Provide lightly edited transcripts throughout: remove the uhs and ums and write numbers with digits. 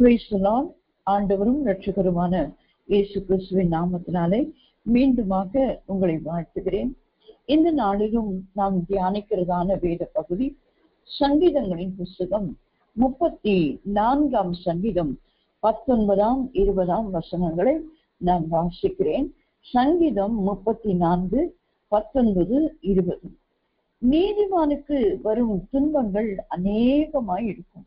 Praise the Lord. ஆண்டவரும் இரட்சகருமான இயேசு கிறிஸ்துவின் நாமத்தினாலே மீண்டுமாக உங்களை வாழ்த்துகிறேன். இந்த நாளிலும் நாம் தியானிக்கிறதான வேத பகுதி சங்கீதங்களின் புஸ்தகம் 34 சங்கீதம் 19, 20 வசனங்களை நான் வாசிக்கிறேன். சங்கீதம் 34, 19, 20. நீதிமானுக்கு வரும் துன்பங்கள் அநேகமாய் இருக்கும்.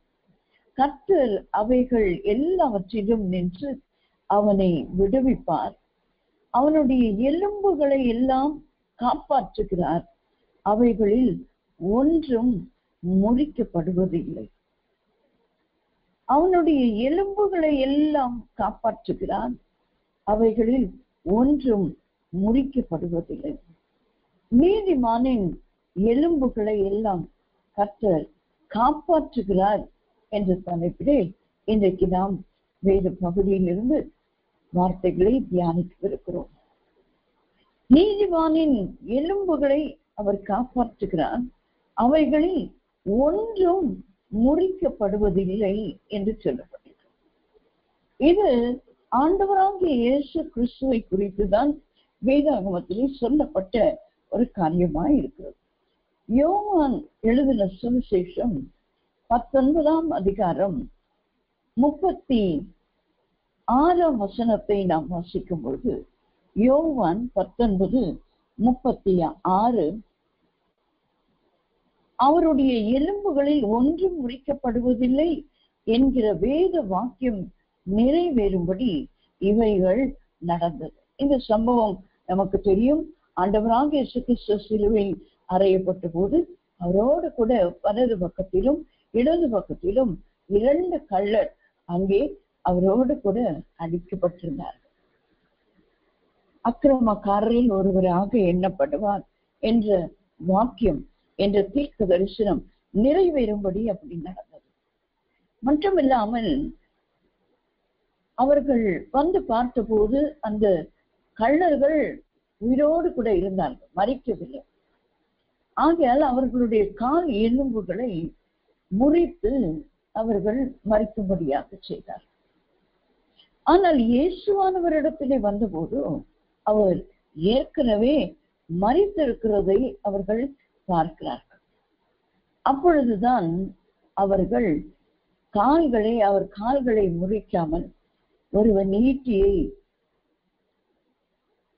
கர்த்தர் அவைகள் எல்லாவற்றிலும் நின்று அவனை விடுவிப்பார். அவனுடைய எலும்புகளை எல்லாம் காப்பாற்றுகிறார். அவைகளில் ஒன்றும் முறிக்கப்படுவதில்லை. அவனுடைய எலும்புகளை எல்லாம் காப்பாற்றுகிறார். அவைகளில் ஒன்றும் முறிக்கப்படுவதில்லை. நீதிமானின் எலும்புகளை எல்லாம் கர்த்தர் காப்பாற்றுகிறார் என்ற தலைப்பிலே இன்றைக்கு நாம் வேத பகுதியிலிருந்து வார்த்தைகளை தியானித்திருக்கிறோம். நீதிமானின் எலும்புகளை அவர் காப்பாற்றுகிறார். அவைகளில் ஒன்றும் முறிக்கப்படுவதில்லை என்று சொல்லப்பட்டிருக்கிறது. இது ஆண்டவராகிய இயேசு கிறிஸ்துவை குறித்துதான் வேதாகமத்திலே சொல்லப்பட்ட ஒரு காரியமாய் இருக்கிறது. யோவான் எழுதின சுவிசேஷம் 19 அதிகாரம் 36 வசனத்தை நாம் வாசிக்கும் பொழுது, யோவான் 19:36, அவருடைய எலும்புகளில் ஒன்றும் முறிக்கப்படுவதில்லை என்கிற வேத வாக்கியம் நிறைவேறும்படி இவைகள் நடந்தது. இந்த சம்பவம் நமக்கு தெரியும். ஆண்டவராகிய இயேசு கிறிஸ்து சிலுவையில் அறையப்பட்ட போது அவரோடு கூட வலது பக்கத்திலும் இடது பக்கத்திலும் 2 கள்ளர் அங்கே அவரோடு கூட அடிக்கப்பட்டிருந்தார்கள். அக்கிரமக்காரரில் ஒருவராக எண்ணப்படுவார் என்ற வாக்கியம், என்ற தீர்க்க தரிசனம் நிறைவேறும்படி அப்படி நடந்தது. மட்டுமில்லாமல் அவர்கள் வந்து பார்த்தபோது அந்த கள்ளர்கள் உயிரோடு கூட இருந்தார்கள், மரிக்கவில்லை. ஆகையால் அவர்களுடைய கால் எலும்புகளை முறித்து அவர்கள் மரிக்கும்படியாக செய்தார். ஆனால் இயேசுவானவரிடத்திலே வந்தபோது அவர் ஏற்கனவே மரித்திருக்கிறதை அவர்கள் பார்க்கிறார்கள். அப்பொழுதுதான் அவர்கள் அவர் கால்களை முறிக்காமல் ஒருவன் ஈட்டியை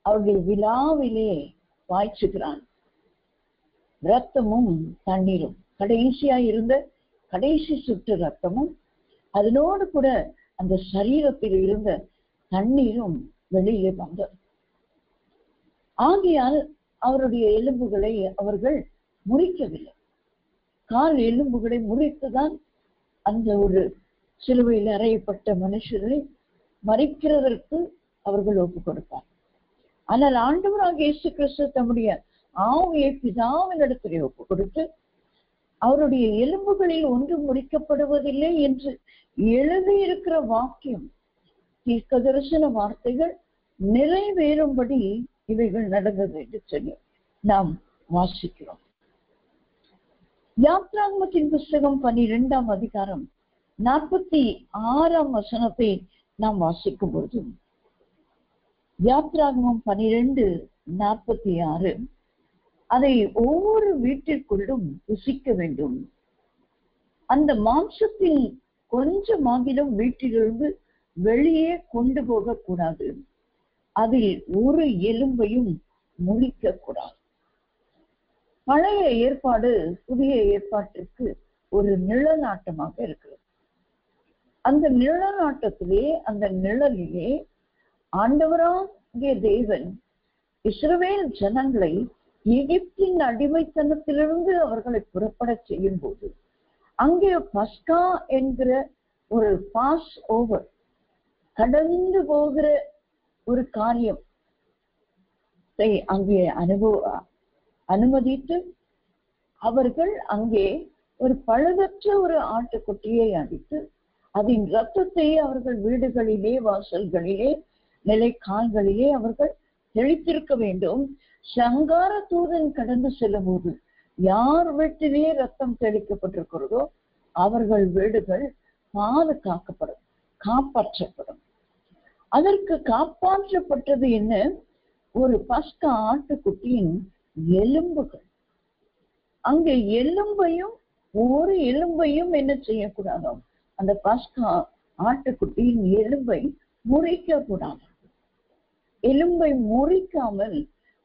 அவர்கள் விழாவிலே பாய்ச்சுகிறான். ரத்தமும் தண்ணீரும், கடைசியா இருந்த கடைசி சுற்று ரத்தமும் அதனோடு கூட அந்த சரீரத்தில் இருந்த தண்ணீரும் வெளியே வந்தது. ஆகையால் அவருடைய எலும்புகளை அவர்கள் முறிக்கவில்லை. கால் எலும்புகளை முறித்துதான் அந்த ஒரு சிலுவையில் அறையப்பட்ட மனுஷரை மரிக்கிறதற்கு அவர்கள் ஒப்புக் கொடுத்தார். ஆனால் ஆண்டவராக இயேசு கிறிஸ்து தம்முடைய ஆவியை பிதாவினிடத்திலே ஒப்புக் கொடுத்து அவருடைய எலும்புகளில் ஒன்றும் முறிக்கப்படுவதில்லை என்று எழுதியிருக்கிற வாக்கியம், தீர்க்க தரிசன வார்த்தைகள் நிறைவேறும்படி இவைகள் நடந்தது என்று சொல்லி நாம் வாசிக்கிறோம். யாத்ராகமத்தின் புஸ்தகம் 12 அதிகாரம் 46 வசனத்தை நாம் வாசிக்கும் பொழுது, யாத்ராகமம் 12:46, அதை ஒவ்வொரு வீட்டிற்குள்ளும் புசிக்க வேண்டும். அந்த மாம்சத்தில் கொஞ்சமாகிலும் வீட்டிலிருந்து வெளியே கொண்டு போக கூடாது. அதில் ஒரு எலும்பையும் முறிக்க கூடாது. பழைய ஏற்பாடு புதிய ஏற்பாட்டிற்கு ஒரு நிழலாட்டமாக இருக்கிறது. அந்த நிழலாட்டத்திலே, அந்த நிழலிலே ஆண்டவராகிய தேவன் இஸ்ரவேல் ஜனங்களை எகிப்தின் அடிமைத்தனத்திலிருந்து அவர்களை புறப்பட செய்யும் போது அங்கே பஸ்கா என்கிற ஒரு பாஸ் ஓவர், கடந்து போகிற ஒரு காரியம் அங்கே அனுமதித்து அவர்கள் அங்கே ஒரு பழுதற்ற ஒரு ஆட்டுக்குட்டியை அடித்து அதன் இரத்தத்தை அவர்கள் வீடுகளிலே, வாசல்களிலே, நிலைக்கால்களிலே அவர்கள் தெளித்திருக்க வேண்டும். சங்கார தூதன் கடந்து செல்லும் போது யார் வீட்டிலே ரத்தம் தெளிக்கப்பட்டிருக்கிறதோ அவர்கள் வீடுகள் பாதுகாக்கப்படும். காப்பாற்றப்படும். அதற்கு காப்பாற்றப்பட்டது என்ன? ஒரு பஸ்கா ஆட்டுக்குட்டியின் எலும்புகள். அங்க எலும்பையும் ஒரு எலும்பையும் என்ன செய்யக்கூடாதோ, அந்த பஸ்கா ஆட்டுக்குட்டியின் எலும்பை முறிக்க கூடாது. எலும்பை முறிக்காமல்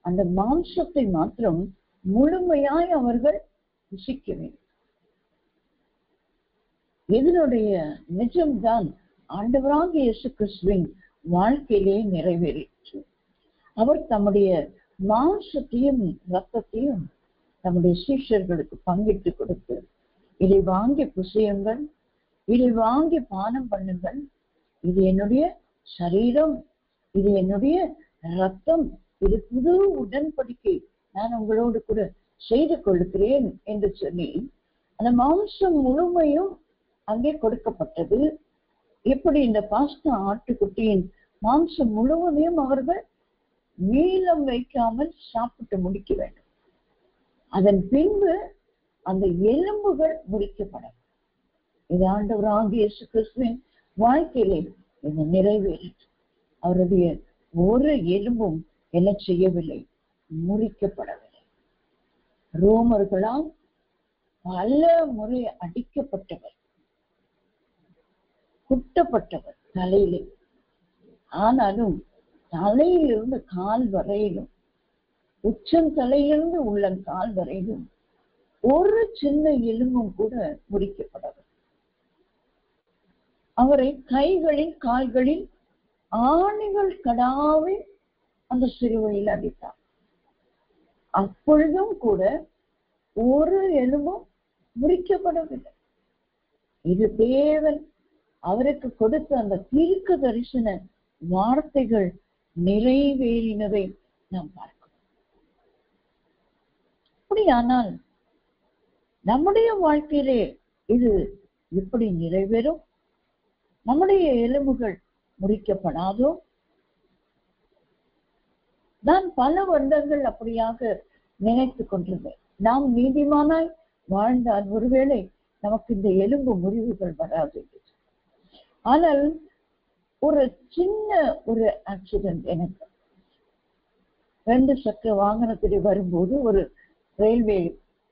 அந்த மாம்சத்தை மாத்திரம் முழுமையாய் அவர்கள் புசிக்க வேண்டும். இதனுடைய நிஜம்தான் ஆண்டவராகிய இயேசு கிறிஸ்துவின் வாழ்க்கையிலே நிறைவேறிற்று. அவர் தம்முடைய மாம்சத்தையும் இரத்தத்தையும் நம்முடைய சீஷர்களுக்கு பங்கிட்டு கொடுத்து, இதை வாங்கி புசியுங்கள், இதை வாங்கி பானம் பண்ணுங்கள், இது என்னுடைய சரீரம், இது என்னுடைய ரத்தம், இது புது உடன்படிக்கை நான் உங்களோடு கூட செய்து கொள்கிறேன் என்று சொல்லி அந்த மாம்சம் முழுமையும் அங்கே கொடுக்கப்பட்டது. எப்படி இந்த பாஸ்கா ஆட்டுக்குட்டியின் மாம்சம் முழுவதையும் அவர்கள் மீளம் வைக்காமல் சாப்பிட்டு முடிக்க வேண்டும். அதன் பின்பு அந்த எலும்புகள் முறிக்கப்படும். இது ஆண்டவராகிய இயேசு கிறிஸ்துவின் வாழ்க்கையிலே இது நிறைவேறிற்று. அவருடைய ஒரு எலும்பும் என்ன செய்யவில்லை, முறிக்கப்படவில்லை. ரோமர்களால் பல முறை அடிக்கப்பட்டவர், குட்டப்பட்டவர் தலையிலே. ஆனாலும் தலையிலிருந்து கால் வரையிலும், உச்சம் தலையிலிருந்து உள்ளங்கால் வரையிலும் ஒரு சின்ன எலும்பும் கூட முறிக்கப்படவில்லை. அவரை கைகளில் கால்களில் ஆணிகள் கடாவி அந்த சிலுவையில் அடித்தார். அப்பொழுதும் கூட ஒரு எலும்பும் முறிக்கப்படவில்லை. இது தேவன் அவருக்கு கொடுத்த அந்த தீர்க்க தரிசன வார்த்தைகள் நிறைவேறினதை நாம் பார்க்கிறோம். அப்படியானால் நம்முடைய வாழ்க்கையிலே இது எப்படி நிறைவேறும்? நம்முடைய எலும்புகள் முறிக்கப்படாதோ? நான் பல வருடங்கள் அப்படியாக நினைத்து கொண்டிருந்தேன். நாம் நீதிமானாய் வாழ்ந்தால் ஒருவேளை நமக்கு இந்த எலும்பு முறிவுகள் வராது. ஆனால் ஒரு சின்ன ஒரு ஆக்சிடென்ட், எனக்கு 2 சக்கர வாகனத்திலே வரும்போது ஒரு ரயில்வே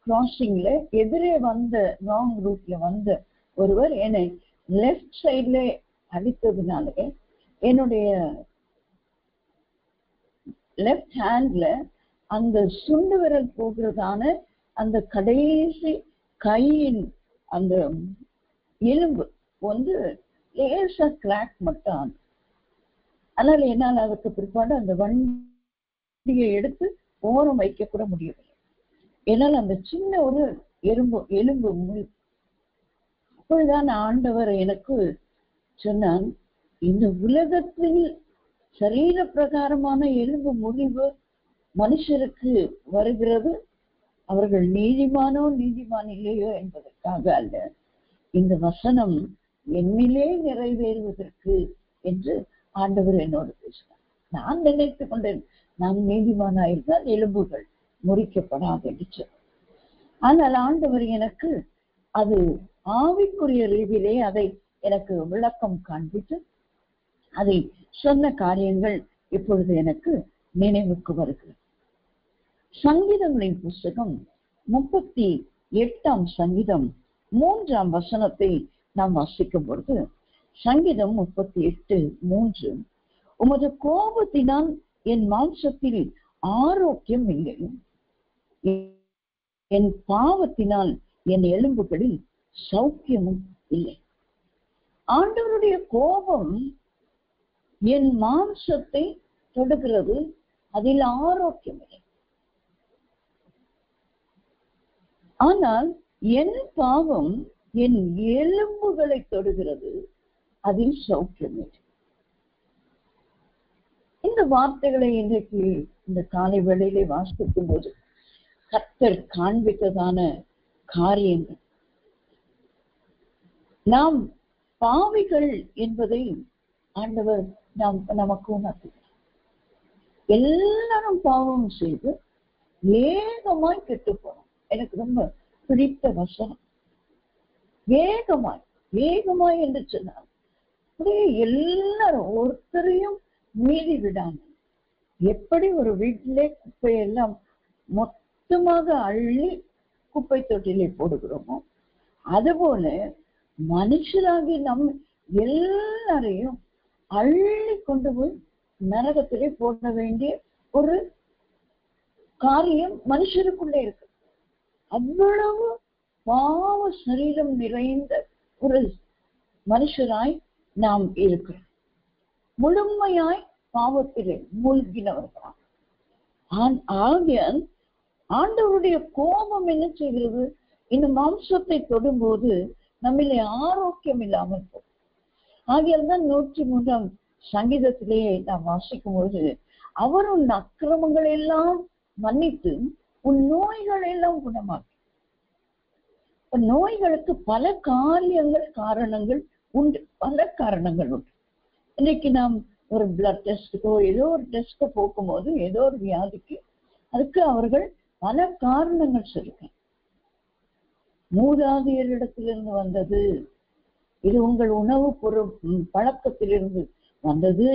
கிராசிங்ல எதிரே வந்த ராங் ரூட்ல வந்த ஒருவர் என்னை லெஃப்ட் சைட்ல அடித்ததுனாலே என்னுடைய லெஃப்ட் ஹேண்ட்ல அந்த சுண்டு விரல் போகிறதான அந்த கடைசி கையின் அந்த எலும்பு வந்து லேசா கிராக் மட்டும். அதனால என்னால் அதுக்கு பிற்பாடு அந்த வண்டியை எடுத்து ஓரம் வைக்க கூட முடியவில்லை. என்னால் அந்த சின்ன ஒரு எலும்பு அப்பொழுதுதான் ஆண்டவர் எனக்கு சொன்னான், இந்த உலகத்தில் சரீர பிரகாரமான எலும்பு முறிவு மனுஷருக்கு வருகிறது, அவர்கள் நீதிமானோ நீதிமான் இல்லையோ என்பதற்காக அல்ல, இந்த வசனம் என்னிலே நிறைவேறுவதற்கு என்று ஆண்டவர் என்னோடு பேசினார். நான் நினைத்து கொண்டேன், நான் நீதிமானாயிருந்தால் எலும்புகள் முறிக்கப்படாது என்று சொன்னார். ஆனால் ஆண்டவர் எனக்கு அது ஆவிக்குரிய ரீதியிலே அதை எனக்கு விளக்கம் காண்பித்து அதை சொன்ன காரியங்கள் இப்பொழுது எனக்கு நினைவுக்கு வருகிறது. சங்கீதங்களின் புஸ்தகம் 38ஆம் சங்கீதம் 3ஆம் வசனத்தை நாம் வாசிக்கும் பொழுது, சங்கீதம் 38:3, உமது கோபத்தினால் என் மாம்சத்தில் ஆரோக்கியம் இல்லை, என் பாவத்தினால் என் எலும்புகளில் சௌக்கியமும் இல்லை. ஆண்டவருடைய கோபம் என் மாம்சத்தை தொடுகிறது, அதில் ஆரோக்கியம் இல்லை. ஆனால் என் பாவம் என் எலும்புகளை தொடுகிறது, அதில் சௌக்கியம் இல்லை. இந்த வார்த்தைகளை இன்றைக்கு இந்த காலை வேளையிலே வாசிக்கும் போது கர்த்தர் காண்பித்ததான காரியங்கள், நாம் பாவிகள் என்பதை ஆண்டவர் நமக்கு உணர்த்துகிறார். எல்லாரும் பாவம் செய்து வேகமாய் கெட்டு போனோம். எனக்கு ரொம்ப பிடித்த வசனம், வேகமாய் என்று சொன்னார். அப்படியே எல்லாரும் ஒருத்தரையும் மீறி விடாம, எப்படி ஒரு வீட்டிலே குப்பையெல்லாம் மொத்தமாக அள்ளி குப்பை தொட்டிலே போடுகிறோமோ, அதுபோல மனுஷராகி நம் எல்லாரையும் அள்ளி கொண்டு போய் நரகத்திலே போட வேண்டிய ஒரு காரியம் மனுஷருக்குள்ளே இருக்கு. அவ்வளவு பாவ சரீரம் நிறைந்த ஒரு மனுஷராய் நாம் இருக்கிறோம். முழுமையாய் பாவத்திலே மூழ்கினவர்களாம். ஆகியால் ஆண்டவருடைய கோபம் என்ன செய்கிறது? இந்த மாம்சத்தை தொடும்போது நம்மிலே ஆரோக்கியம் இல்லாமல் போகும். ஆகியால் தான் 103 சங்கீதத்திலேயே நாம் வாசிக்கும் போது, அவர் உன் அக்கிரமங்களை எல்லாம் மன்னித்து உன் நோய்களை எல்லாம் குணமாக்கி. நோய்களுக்கு பல காரணங்கள் உண்டு, பல காரணங்கள் உண்டு. இன்னைக்கு நாம் ஒரு பிளட் டெஸ்டுக்கோ ஏதோ ஒரு டெஸ்ட்டை போக்கும்போது ஏதோ ஒரு வியாதிக்கு அதுக்கு அவர்கள் பல காரணங்கள் சொல்லுங்க. மூதாதையரிடத்திலிருந்து வந்தது, இது உங்கள் உணவு பழக்கத்திலிருந்து வந்தது,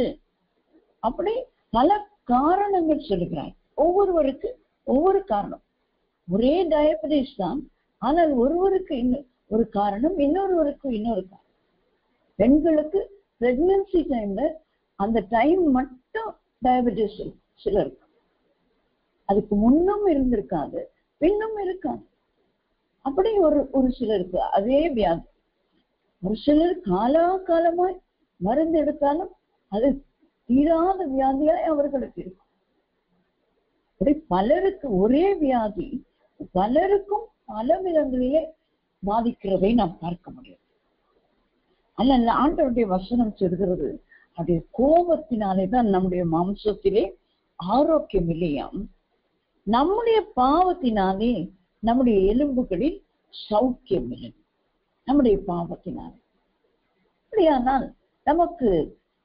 அப்படி பல காரணங்கள் சொல்லுகிறார். ஒவ்வொருவருக்கு ஒவ்வொரு காரணம். ஒரே டயபெட்டிஸ் தான், ஆனால் ஒருவருக்கு ஒரு காரணம், இன்னொருவருக்கு இன்னொரு காரணம். பெண்களுக்கு பிரெக்னன்சி டைம்ல அந்த டைம் மட்டும் டயபெட்டிஸ் சிலருக்கு, அதுக்கு முன்னும் இருந்திருக்காது பின்னும் இருக்காது. அப்படி ஒரு சிலருக்கு அதே வியாதி. ஒரு சிலர் காலாகாலமாய் மருந்து எடுத்தாலும் அது தீராத வியாதியாய் அவர்களுக்கு இருக்கும். அப்படி பலருக்கு ஒரே வியாதி பலருக்கும் பல விதங்களிலே பாதிக்கிறதை நாம் பார்க்க முடியும். அல்ல, ஆண்டவருடைய வசனம் சொல்கிறது, அதே கோபத்தினாலே தான் நம்முடைய மாம்சத்திலே ஆரோக்கியம் இல்லையாம். நம்முடைய பாவத்தினாலே நம்முடைய எலும்புகளில் சௌக்கியம் இல்லை. நம்முடைய பாவத்தினாலே. அப்படியானால் நமக்கு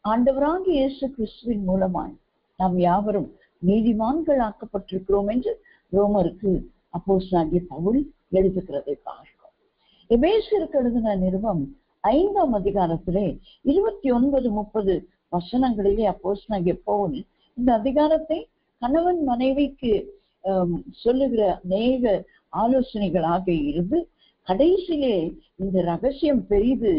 ஆண்டவராகிய இயேசு கிறிஸ்துவின் மூலமாய் நாம் யாவரும் நீதிமான்கள் ஆக்கப்பட்டிருக்கிறோம் என்று ரோமருக்கு அப்போஸ்தலனாகிய பவுல் எழுதுகிறதை பார்க்கிறோம். எபேசியருக்கு எழுதின நிருபம் 5ஆம் அதிகாரத்திலே 29-30 வசனங்களிலே அப்போஸ்தலனாகிய பவுல் இந்த அதிகாரத்தை கணவன் மனைவிக்கு சொல்லுகிற அநேக ஆலோசனைகளாக இருந்து கடைசியிலே இந்த ரகசியம் பெரிது,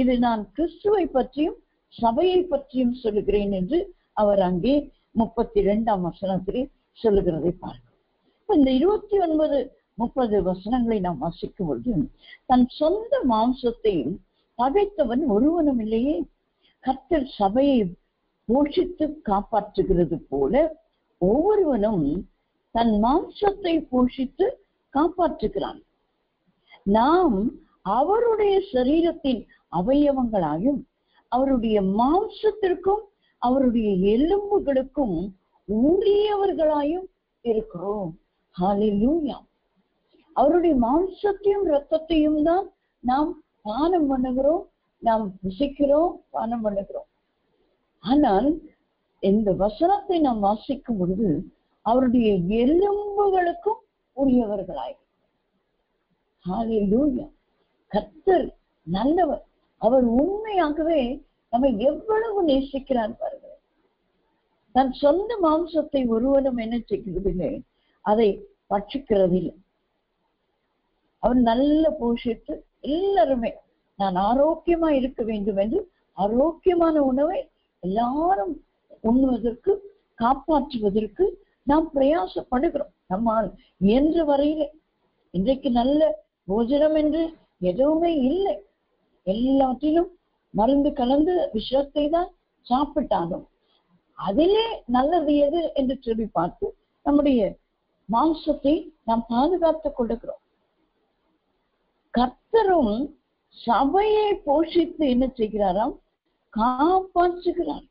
இது நான் கிறிஸ்துவை பற்றியும் சபையை பற்றியும் சொல்லுகிறேன் என்று அவர் அங்கே 32ஆம் வசனத்திலே சொல்லுகிறதை பார்க்கிறோம். இந்த 29-30 வசனங்களை நாம் வாசிக்கும் பொழுது, தன் சொந்த மாம்சத்தை பகைத்தவன் ஒருவனும் இல்லையே, கர்த்தர் சபையை போஷித்து காப்பாற்றுகிறது போல ஒவ்வொருவனும் தன் மாம்சத்தை போஷித்து காப்பாற்றுகிறான். நாம் அவருடைய சரீரத்தின் அவயவங்களாயும் அவருடைய மாம்சத்திற்கும் அவருடைய எலும்புகளுக்கும் உரியவர்களாயும் இருக்கிறோம். ஹல்லேலூயா. அவருடைய மாம்சத்தையும் இரத்தத்தையும் தான் நாம் பானம் பண்ணுகிறோம், நாம் ருசிக்கிறோம், பானம் பண்ணுகிறோம். ஆனால் இந்த வசனத்தை நாம் வாசிக்கும் பொழுது அவருடைய எலும்புகளுக்கும் உரியவர்களாய். ஹல்லேலூயா. கர்த்தர் நல்லவர். அவர் உண்மையாகவே நம்மை எவ்வளவு நேசிக்கிறார் பாருங்க. தன் சொந்த மாம்சத்தை ஒருவனும் என்ன செய்கிறதில்லை, அதை பட்சிக்கிறதில்லை. அவர் நல்ல போஷித்து எல்லாருமே நான் ஆரோக்கியமா இருக்க வேண்டும் என்று ஆரோக்கியமான உணவை எல்லாரும் உண்ணுவதற்கு காப்பாற்றுவதற்கு நாம் பிரயாசப்படுகிறோம். நம்மால் இயன்ற வரையிலே. இன்றைக்கு நல்ல போஜனம் என்று எதுவுமே இல்லை. எல்லாத்திலும் மருந்து கலந்து விஷத்தை தான் சாப்பிட்டாலும் அதிலே நல்லது எது என்று சொல்லி பார்த்து நம்முடைய மாம்சத்தை நாம் பாதுகாத்துக் கொள்ளுகிறோம். கர்த்தரும் சபையை போஷித்து என்ன செய்கிறாராம்? காப்பாற்றுகிறார்.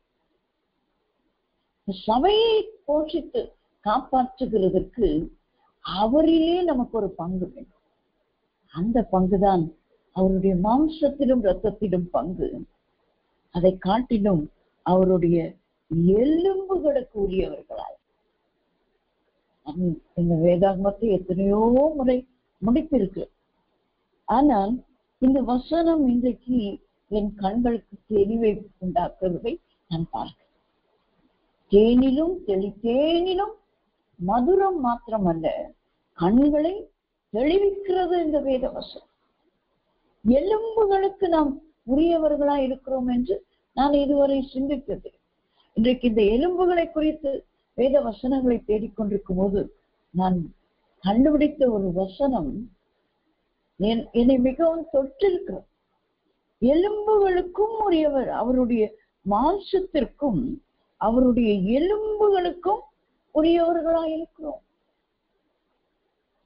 சபையை போஷித்து காப்பாற்றுகிறதற்கு அவரிலே நமக்கு ஒரு பங்கு வேண்டும். அந்த பங்குதான் அவருடைய மாம்சத்திலும் இரத்தத்திலும் பங்கு. அதை காட்டிலும் அவருடைய எலும்புகளுக்கு உரியவர்களாய். இந்த வேதாகமத்தை எத்தனையோ முறை முடித்திருக்கு. ஆனால் இந்த வசனம் இன்றைக்கு என் கண்களுக்கு தெளிவை உண்டாக்குறதை நான் பார்க்கிறேன். தேனிலும் தேனிலும் மதுரம் மாத்திரமல்ல, கண்களை தெளிவிக்கிறது இந்த வேத வசனம். எலும்புகளுக்கு நாம் உரியவர்களா இருக்கிறோம் என்று நான் இதுவரை சிந்தித்தது. இன்றைக்கு இந்த எலும்புகளை குறித்து வேத வசனங்களை தேடிக்கொண்டிருக்கும் போது நான் கண்டுபிடித்த ஒரு வசனம் என்னை மிகவும் தொற்றிருக்கிறது. எலும்புகளுக்கும் உரியவர், அவருடைய மாம்சத்திற்கும் அவருடைய எலும்புகளுக்கும் உரியவர்களா இருக்கிறோம்.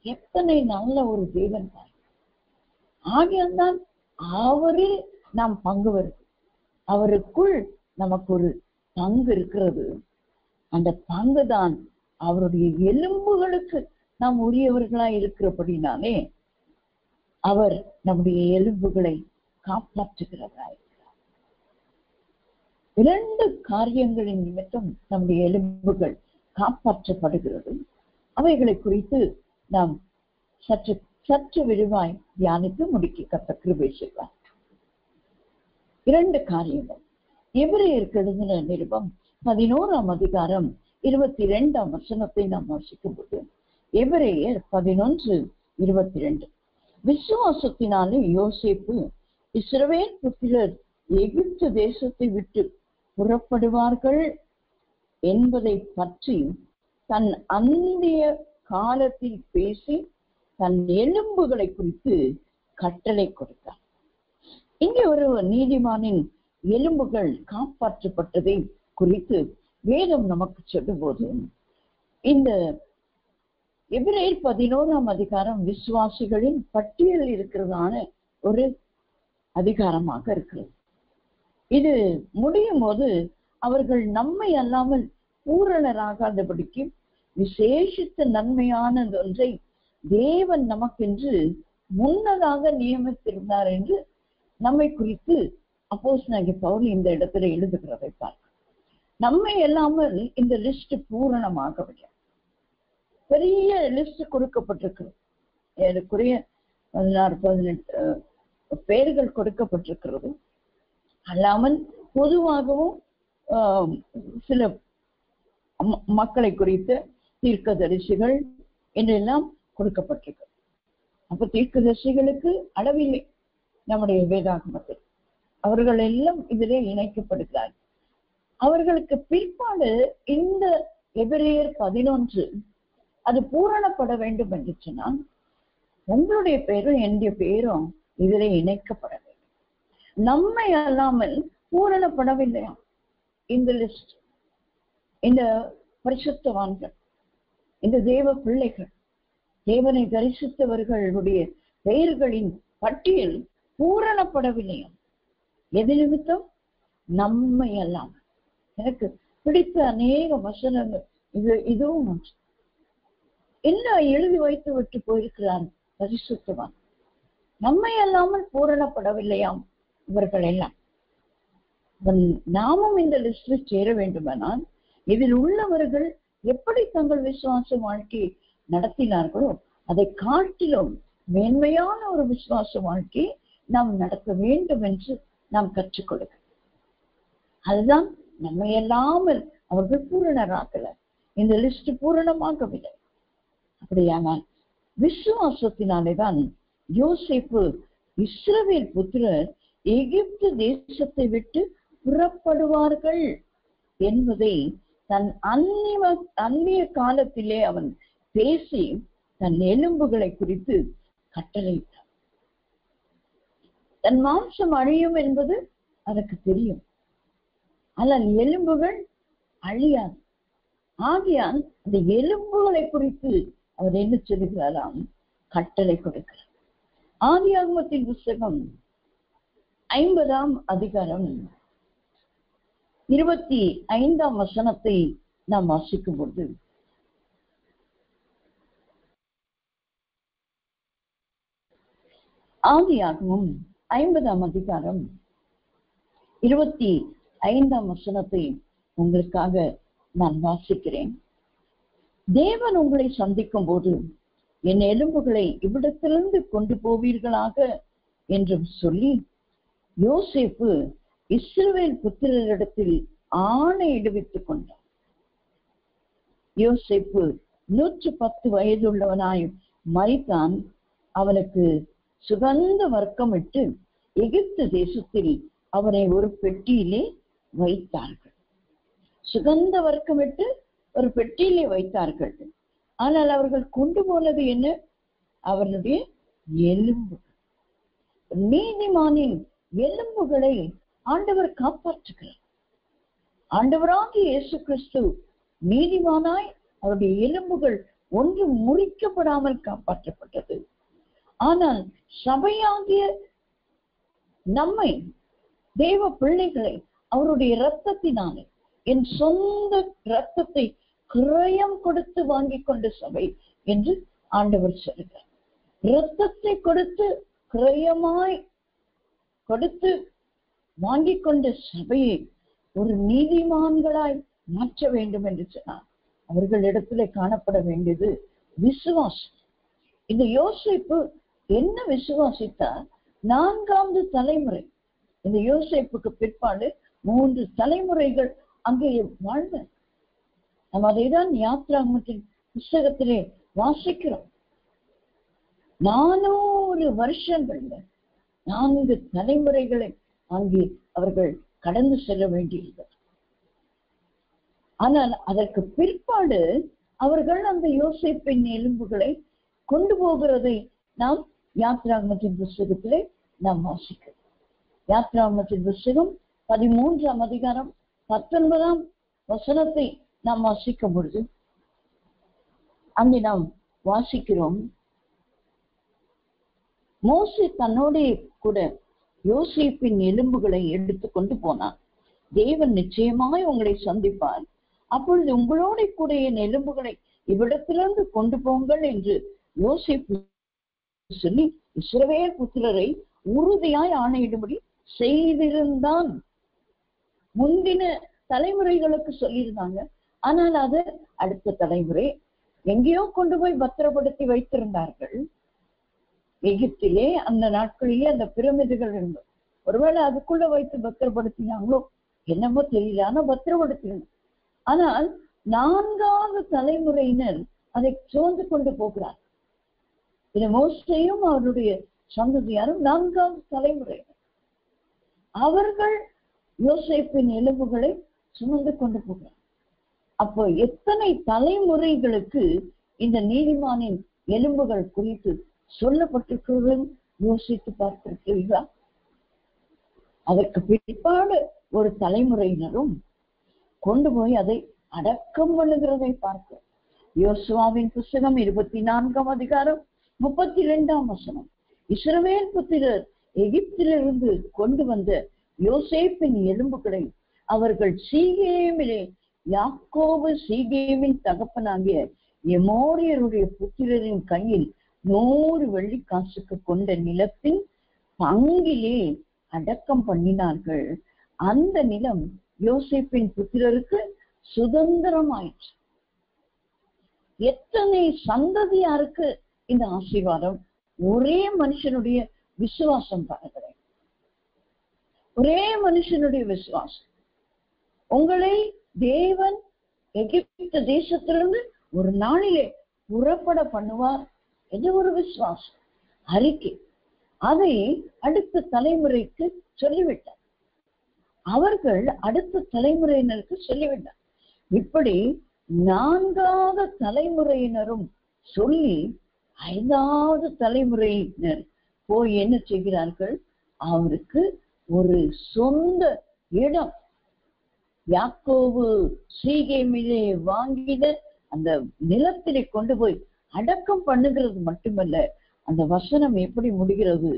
எத்தனை நல்ல ஒரு தேவன்! ஆகியதான் அவரில் நாம் பங்கு வருது. அவருக்குள் நமக்கு ஒரு பங்கு இருக்கிறது. அந்த பங்கு தான் அவருடைய எலும்புகளுக்கு நாம் உரியவர்களா இருக்கிறபடினாலே அவர் நம்முடைய எலும்புகளை காப்பாற்றுகிறவராய் இருக்கிறார். 2 காரியங்களின் நிமித்தம் நம்முடைய எலும்புகள் காப்பாற்றப்படுகிறது. அவைகளை குறித்து நாம் சற்று விரிவாய் தியானித்து முடிக்க கர்த்தர் கிருபை செய்வார். 2 காரியங்கள். எபிரேயருக்கு எழுதின நிருபம் 11ஆம் அதிகாரம் 22ஆம் வசனத்தை நாம் வாசிக்கும் போது, எபிரேயர் 11:22, விசுவாசத்தினாலே யோசேப்பு இஸ்ரவேல் புத்திரர் எகிப்து தேசத்தை விட்டு புறப்படுவார்கள் என்பதை பற்றி தன் அந்திய காலத்தில் பேசி தன் எலும்புகளை குறித்து கட்டளை கொடுத்தார். இங்கே ஒரு நீதிமானின் எலும்புகள் காப்பாற்றப்பட்டதை குறித்து வேதம் நமக்கு சொல்லும் போது, இந்த எபிரேயர் 11ஆம் அதிகாரம் விசுவாசிகளின் பட்டியல் இருக்கிறதான ஒரு அதிகாரமாக இருக்கிறது. இது முடியும் போது அவர்கள் நம்மை அல்லாமல் பூரணராகாதபடிக்கு விசேஷித்த நன்மையானது ஒன்றை தேவன் நமக்கென்று முன்னதாக நியமித்திருந்தார் என்று நம்மை குறித்து அப்போஸ்தலனாகிய பவுல் இந்த இடத்துல எழுதுகிறதை பார்க்க, நம்மை அல்லாமல் இந்த லிஸ்ட் பூரணமாகவில்லை. பெரிய லிஸ்ட் கொடுக்கப்பட்டிருக்கிறது. ஏறக்குறைய 16-18 பெயர்கள் கொடுக்கப்பட்டிருக்கிறது. அல்லாமல் பொதுவாகவும் சில மக்களை குறித்த தீர்க்கதரிசிகள் என்றெல்லாம் கொடுக்கப்பட்டிருக்கு. அப்ப தீர்க்கதரிசிகளுக்கு அளவில்லை நம்முடைய வேதாகமத்தில். அவர்கள் எல்லாம் இதிலே இணைக்கப்படுகிறார்கள். அவர்களுக்கு பிற்பாடு இந்த எபிரேயர் 11 அது பூரணப்பட வேண்டும் என்று சொன்னால் உங்களுடைய பெயரும் என்னுடைய பெயரும் இதிலே இணைக்கப்பட வேண்டும். நம்மை அல்லாமல் பூரணப்படவில்லையா இந்த லிஸ்ட்? இந்த பரிசுத்தவான்கள், இந்த தேவ பிள்ளைகள், தேவனை தரிசித்தவர்களுடைய பெயர்களின் பட்டியல் பூரணப்படவில்லையா? எது நிமித்தம்? நம்மை அல்லாமல். எனக்கு பிடித்த அநேக வசனங்கள் இதுவும் ஒன்று. என்ன எழுதி வைத்து விட்டு போயிருக்கிறான் பரிசுத்தவான். நம்மை அல்லாமல் பூரணப்படவில்லையாம் இவர்கள் எல்லாம். நாமும் இந்த லிஸ்டில் சேர வேண்டுமானால் இதில் உள்ளவர்கள் எப்படி தங்கள் விசுவாச வாழ்க்கையை நடத்தினார்களோ அதை காட்டிலும் மேன்மையான ஒரு விசுவாச வாழ்க்கையை நாம் நடத்த வேண்டும் என்று நாம் கற்றுக்கொள்கிறோம். அதுதான் நம்மை அல்லாமல் அவர்கள் பூரணராகல. இந்த லிஸ்ட் பூரணமாகவில்லை. அப்படியானால் விசுவாசத்தினாலேதான் யோசேப்பு இஸ்ரவேல் புத்திரர் எகிப்து தேசத்தை விட்டு புறப்படுவார்கள் என்பதை தன் அந்நிய காலத்திலே அவன் பேசி தன் எலும்புகளை குறித்து கட்டளையிட்டான். தன் மாம்சம் அழியும் என்பது அதற்கு தெரியும், ஆனால் எலும்புகள் அழியாது. ஆகியால் அந்த எலும்புகளை குறித்து அவர் என்ன சொல்லுகிறாராம்? கட்டளை கொடுக்கிறார். ஆதியாகமத்தின் புஸ்தகம் 50ஆம் அதிகாரம் 25ஆம் வசனத்தை நாம் வாசிக்கும் பொழுது, ஆதியாகமம் 50ஆம் அதிகாரம் 25ஆம் வசனத்தை உங்களுக்காக நான் வாசிக்கிறேன். தேவன் உங்களை சந்திக்கும் போது என் எலும்புகளை இவ்விடத்திலிருந்து கொண்டு போவீர்களாக என்றும் சொல்லி யோசேப்பு இஸ்ரவேல் புத்திரரிடத்தில் ஆணையிடுவித்துக் கொண்டார். யோசேப்பு 110 வயதுள்ளவனாய் மரித்தான். அவனுக்கு சுகந்த வர்க்கமிட்டு எகிப்து தேசத்தில் அவனை ஒரு பெட்டியிலே வைத்தார்கள். சுகந்த வர்க்கமிட்டு ஒரு பெட்டியிலே வைத்தார்கள். ஆனால் அவர்கள் கொண்டு போனது என்ன? அவனுடைய எலும்பு. நீதிமானின் எலும்புகளை ஆண்டவர் காப்பாற்றுகிறார். ஆண்டவராகிய இயேசு கிறிஸ்து நீதிமானாய் அவருடைய எலும்புகள் ஒன்று முறிக்கப்படாமல் காப்பாற்றப்பட்டது. ஆனால் சபையாகிய நம்மை, தேவ பிள்ளைகளை அவருடைய இரத்தத்தினாலே, என் சொந்த இரத்தத்தை கிரயம் கொடுத்து வாங்கி கொண்ட சபை என்று ஆண்டவர் சொல்கிறார். இரத்தத்தை கொடுத்து கிரயமாய் கொடுத்து வாங்கி கொண்ட சபையை ஒரு நீதிமான்களாய் மாற்ற வேண்டும் என்று சொன்னார். அவர்களிடத்திலே காணப்பட வேண்டியது விசுவாசம். இந்த யோசேப்பு என்ன விசுவாசித்தார்? 4வது தலைமுறை. இந்த யோசேப்புக்கு பிற்பாடு 3 தலைமுறைகள் அங்கே வாழ்ந்த. நம்ம அதைதான் யாத்ராகமத்தின் புஸ்தகத்திலே வாசிக்கிறோம். 400 வருஷங்கள்ல 4 தலைமுறைகளை அங்கே அவர்கள் கடந்து செல்ல வேண்டியிருந்தது. ஆனால் அதற்கு பிற்பாடு அவர்கள் அந்த யோசேப்பின் எலும்புகளை கொண்டு போகிறதை நாம் யாத்ராகமத்தின் புஸ்தகத்திலே நாம் வாசிக்கிறோம். யாத்ராகமத்தின் புஸ்தகம் 13ஆம் அதிகாரம் 19ஆம் வசனத்தை நாம் வாசிக்கும் பொழுது அங்கே நாம் வாசிக்கிறோம், மோசே தன்னோட கூட யோசேப்பின் எலும்புகளை எடுத்து கொண்டு போனான். தேவன் நிச்சயமாய் உங்களை சந்திப்பார். அப்பொழுது உங்களோட கூட என் எலும்புகளை இவ்விடத்திலிருந்து கொண்டு போங்கள் என்று யோசேப்பு சொல்லி இஸ்ரவேல் புத்திரரை உறுதியாய் ஆணையிடும்படி செய்திருந்தான். முந்தின தலைமுறைகளுக்கு சொல்லியிருந்தாங்க. ஆனால் அது அடுத்த தலைமுறை எங்கேயோ கொண்டு போய் பத்திரப்படுத்தி வைத்திருந்தார்கள். எகிப்திலே அந்த நாட்களிலே அந்த பிரமிடுகள் இருந்தது. ஒருவேளை அதுக்குள்ள வைத்து பத்திரப்படுத்தினாங்களோ என்னமோ தெரியல, ஆனா பத்திரப்படுத்தினாங்க. ஆனால் 4வது தலைமுறையினர் அதை சுமந்து கொண்டு போகிறார். இது மோசேயும் அவருடைய சந்ததியாரும் 4வது தலைமுறையினர். அவர்கள் யோசேப்பின் எலும்புகளை சுமந்து கொண்டு போகிறார். அப்போ எத்தனை தலைமுறைகளுக்கு இந்த நீதிமானின் எலும்புகள் குறித்து சொல்லப்பட்டிருக்கிறது யோசித்து பார்த்திருக்கிறீர்களா? அதற்கு பிற்பாடு ஒரு தலைமுறையினரும் கொண்டு போய் அதை அடக்கம் பண்ணுகிறதை பார்க்க. யோசுவாவின் புஸ்தகம் 24ஆம் அதிகாரம் 32ஆம் வசனம். இஸ்ரவேல் புத்திரர் எகிப்திலிருந்து கொண்டு வந்த யோசேப்பின் எலும்புகளை அவர்கள் சீகேமிலே, யாக்கோபு சீகேமின் தகப்பனாகிய எமோரியருடைய புத்திரரின் கையில் 100 வெள்ளி காசுக்கு கொண்ட நிலத்தின் பங்கிலே அடக்கம் பண்ணினார்கள். அந்த நிலம் யோசேப்பின் புத்திரருக்கு சுதந்திரமாயிற்று. எத்தனை சந்ததியாருக்கு இந்த ஆசீர்வாதம்! ஒரே மனுஷனுடைய விசுவாசம் பாருங்களேன். ஒரே மனுஷனுடைய விசுவாசம். உங்களை தேவன் எகிப்து தேசத்திலிருந்து ஒரு நாளிலே புறப்பட பண்ணுவார் என்ற ஒரு விசுவாசம், அறிக்கை. அதை அடுத்த தலைமுறைக்கு சொல்லிவிட்டார். அவர்கள் அடுத்த தலைமுறையினருக்கு சொல்லிவிட்டார். இப்படி 4வது தலைமுறையினரும் சொல்லி 5வது தலைமுறையினர் போய் என்ன செய்கிறார்கள்? அவருக்கு ஒரு சொந்த இடம், யாக்கோபு சீகேமிலே வாங்கின அந்த நிலத்திலே கொண்டு போய் அடக்கம் பண்ணுகிறது மட்டுமல்ல, அந்த வசனம் எப்படி முடிகிறது?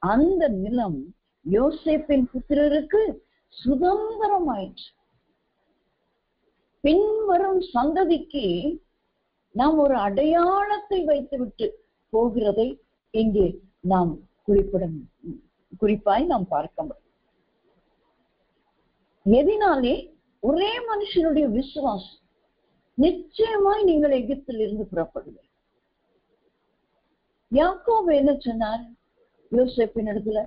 அந்த நிலம் யோசேப்பின் புத்திரருக்கு சுதந்திரமாயிற்று. பின்வரும் சந்ததிக்கு நாம் ஒரு அடையாளத்தை வைத்துவிட்டு போகிறதை இங்கே நாம் குறிப்பாய் நாம் பார்க்க முடியும். எதினாலே? ஒரே மனுஷனுடைய விசுவாசம். நிச்சயமாய் நீங்கள் எகிப்தில் இருந்து புறப்படுவீர்கள். யாக்கோபு என்ன சொன்னார் யோசேப்பின் இடத்துல?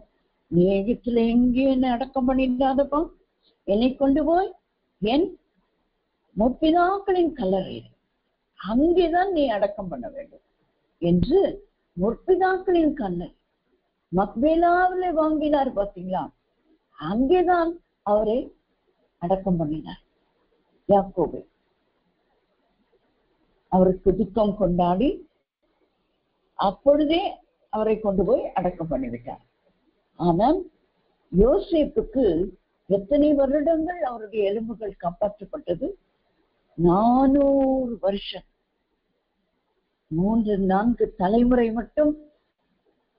நீ எகிப்துல எங்கேயும் என்னை அடக்கம் பண்ணிடாதப்பா, என்னை கொண்டு போய் என் முற்பிதாக்களின் கல்லறையில் அங்கேதான் நீ அடக்கம் பண்ண வேண்டும் என்று முற்பிதாக்களின் கல்லறை மக்பேலாவிலே வாங்கினார். பார்த்தீங்களா, அங்கேதான் அவரை அடக்கம் பண்ணினார். யாக்கோபை அவருக்கு துக்கம் கொண்டாடி அப்பொழுதே அவரை கொண்டு போய் அடக்கம் பண்ணிவிட்டார். ஆனால் யோசேப்புக்கு எத்தனை வருடங்கள் அவருடைய எலும்புகள் காப்பாற்றப்பட்டது? 400 வருஷம். 3-4 தலைமுறை மட்டும்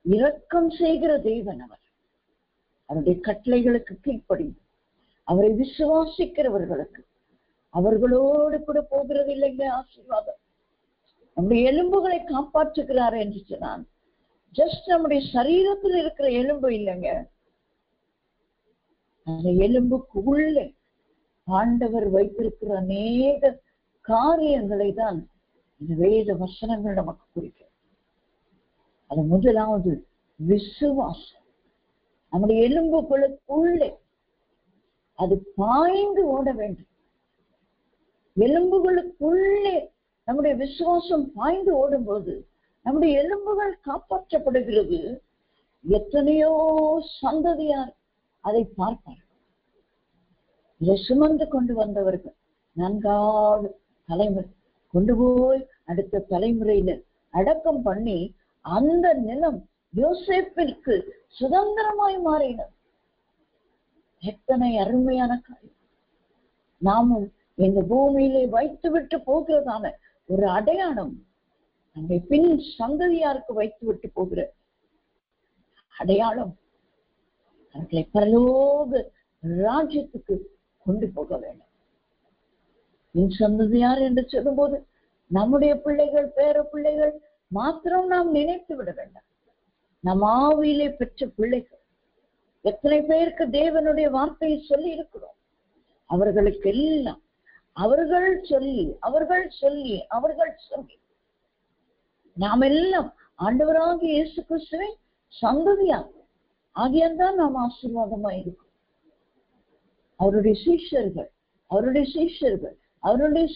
இரக்கம் செய்கிற தேவன் அவர். அவருடைய கட்டளைகளுக்கு கீழ்ப்படிந்து அவரை விசுவாசிக்கிறவர்களுக்கு அவர்களோடு கூட போகிறது இல்லைங்க ஆசீர்வாதம். நம்முடைய எலும்புகளை காப்பாற்றுகிறார் என்று சொன்னான். ஜஸ்ட் நம்முடைய சரீரத்தில் இருக்கிற எலும்பு இல்லைங்க, அந்த எலும்புக்கு உள்ளே ஆண்டவர் வைத்திருக்கிற அநேக காரியங்களை தான் இந்த வேத வசனங்கள் நமக்கு குறிக்கும். அது முதலாவது விசுவாசம். நம்முடைய எலும்புகளுக்குள்ளே அது பாய்ந்து ஓட வேண்டும். எலும்புகளுக்குள்ளே நம்முடைய விசுவாசம் பாய்ந்து ஓடும்போது நம்முடைய எலும்புகள் காப்பாற்றப்படுகிறது. எத்தனையோ சந்ததியார் அதை பார்ப்பார். இதை சுமந்து கொண்டு வந்தவர்கள் 4வது தலைமுறை கொண்டு போய் அடுத்த தலைமுறையினர் அடக்கம் பண்ணி அந்த நிலம் யோசேப்பிற்கு சுதந்திரமாய் மாறினர். எத்தனை அருமையான காரியம்! நாமும் எங்க பூமியிலே வைத்து விட்டு போகிறதான ஒரு அடையாளம், நம்முடைய பின் சந்ததியாருக்கு வைத்து விட்டு போகிற அடையாளம் அவர்களை பரலோக ராஜ்யத்துக்கு கொண்டு போக வேண்டும். பின் சந்ததியார் என்று சொல்லும்போது நம்முடைய பிள்ளைகள், பேர பிள்ளைகள் மாத்திரம் நாம் நினைத்து விட வேண்டாம். நம் ஆவியிலே பெற்ற பிள்ளைகள் எத்தனை பேருக்கு தேவனுடைய வார்த்தையை சொல்லி இருக்கிறோம். அவர்களுக்கு எல்லாம் அவர்கள் சொல்லி நாம் எல்லாம் ஆண்டவராகிய இயேசு கிறிஸ்துவை சந்ததியாக ஆகியதான் நாம் ஆசீர்வாதமா இருக்கும். அவருடைய